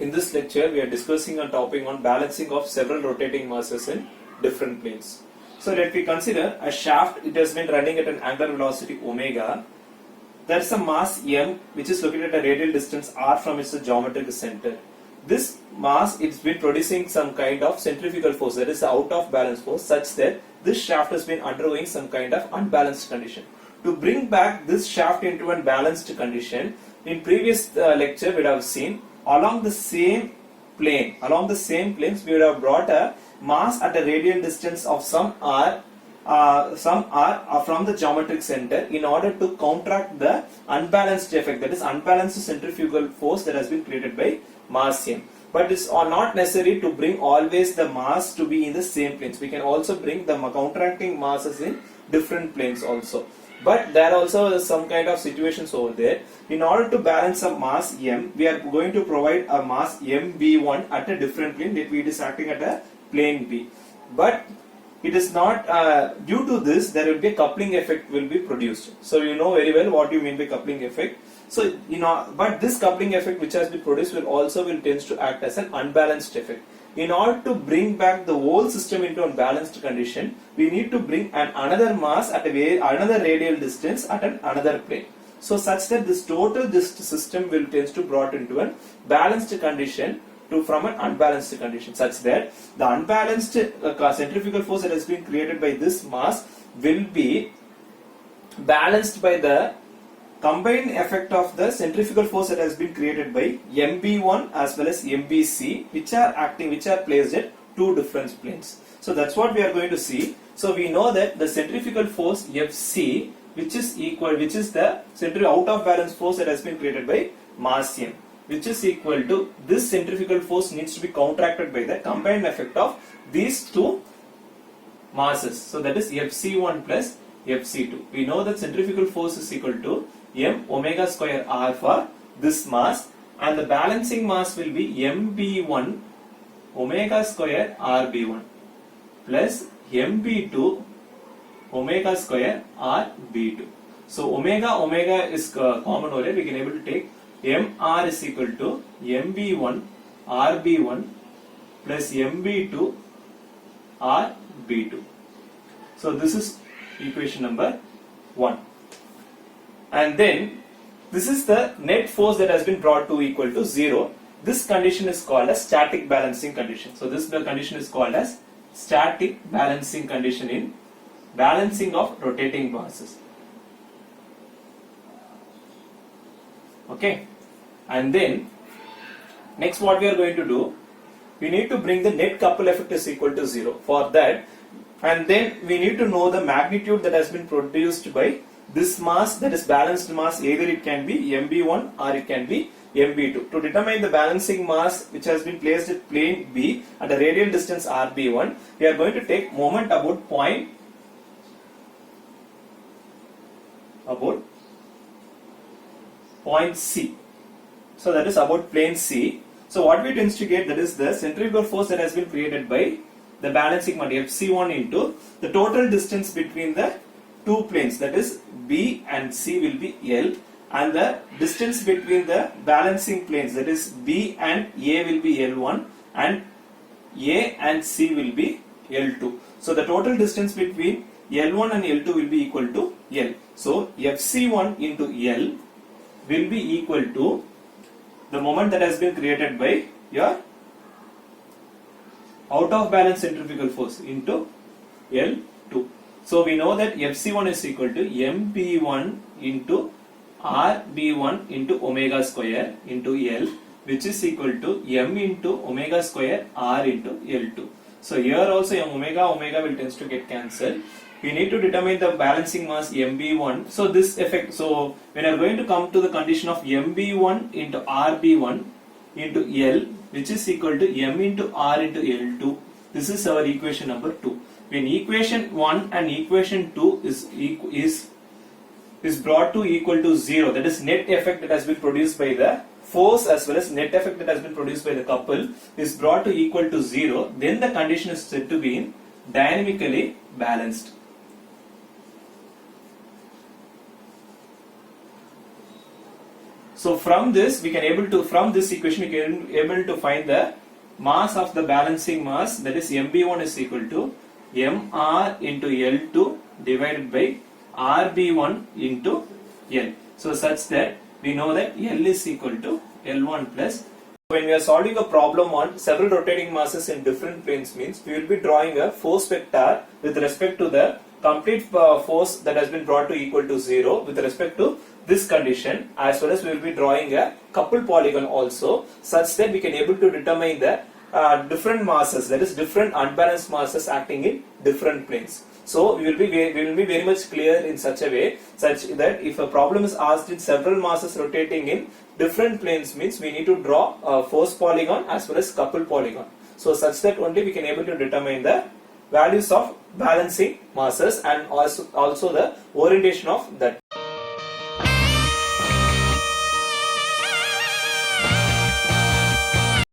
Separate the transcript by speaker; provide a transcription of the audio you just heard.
Speaker 1: in this lecture we are discussing a topic on balancing of several rotating masses in different planes. So let me consider a shaft. It has been running at an angular velocity omega. There is a mass m which is located at a radial distance r from its geometric center. This mass, it's been producing some kind of centrifugal force, that is out of balance force, such that this shaft has been undergoing some kind of unbalanced condition. To bring back this shaft into a balanced condition, in previous lecture we would have seen along the same planes we would have brought a mass at a radial distance of some r from the geometric center in order to counteract the unbalanced effect, that is unbalanced centrifugal force that has been created by mass m. But it's not necessary to bring always the mass to be in the same planes. We can also bring the counteracting masses in different planes also. But there are also some kind of situations over there. In order to balance a mass m, we are going to provide a mass mv1 at a different plane. It is acting at a plane b. But it is not, due to this there will be a coupling effect will be produced. So you know very well what you mean by coupling effect. So but this coupling effect which has been produced will tends to act as an unbalanced effect. In order to bring back the whole system into a balanced condition, we need to bring another mass at another radial distance at another plane. So such that this system will tends to brought into a balanced condition from an unbalanced condition, such that the unbalanced centrifugal force that has been created by this mass will be balanced by the combined effect of the centrifugal force that has been created by mb1 as well as mbc, which are placed at two different planes. So that's what we are going to see. So we know that the centrifugal force fc, which is the out of balance force that has been created by mass m, which is equal to this centrifugal force needs to be counteracted by the combined effect of these two masses. So that is fc1 plus fc2. We know that centrifugal force is equal to m omega square r for this mass, and the balancing mass will be mb1 omega square rb1 plus mb2 omega square rb2. So omega is common over here. We can able to take mr is equal to mb1 rb1 plus mb2 rb2. So this is equation number 1. And then this is the net force that has been brought to equal to 0. This condition is called as static balancing condition. So this condition is called as static balancing condition in balancing of rotating masses. Okay. And then next what we are going to do, we need to bring the net couple effect is equal to 0 for that, and then we need to know the magnitude that has been produced by this mass, that is balanced mass. Either it can be mb1 or it can be mb2. To determine the balancing mass which has been placed at plane b at a radial distance rb1, we are going to take moment about point C. So that is about plane C. So what we tends to get, that is the centrifugal force that has been created by the balancing mass fc1 into the total distance between the two planes, that is B and C will be L, and the distance between the balancing planes, that is B and A will be L1 and A and C will be L2. So the total distance between L1 and L2 will be equal to L. So fc1 into L will be equal to the moment that has been created by your out of balance centrifugal force into L2. So we know that fc1 is equal to mb1 into rb1 into omega square into L, which is equal to m into omega square r into L2. So here also omega will tends to get cancelled. We need to determine the balancing mass mb1. So this effect, so when we are going to come to the condition of mb1 into rb1 into L, which is equal to m into r into L2, this is our equation number 2. When equation 1 and equation 2 is brought to equal to 0, that is net effect that has been produced by the force as well as net effect that has been produced by the couple is brought to equal to 0, then the condition is said to be dynamically balanced. So from this from this equation we can able to find the mass of the balancing mass, that is MB1 is equal to mR into L2 divided by RB1 into L. So such that we know that L is equal to L1 plus. When we are solving a problem on several rotating masses in different planes means we will be drawing a force vector with respect to the complete force that has been brought to equal to 0 with respect to this condition, as well as we will be drawing a coupled polygon also, such that we can able to determine the different masses, that is different unbalanced masses acting in different planes. So we will be very much clear in such a way such that if a problem is asked with several masses rotating in different planes means we need to draw a force polygon as well as coupled polygon. So such that only we can able to determine the values of balancing masses and also the orientation of that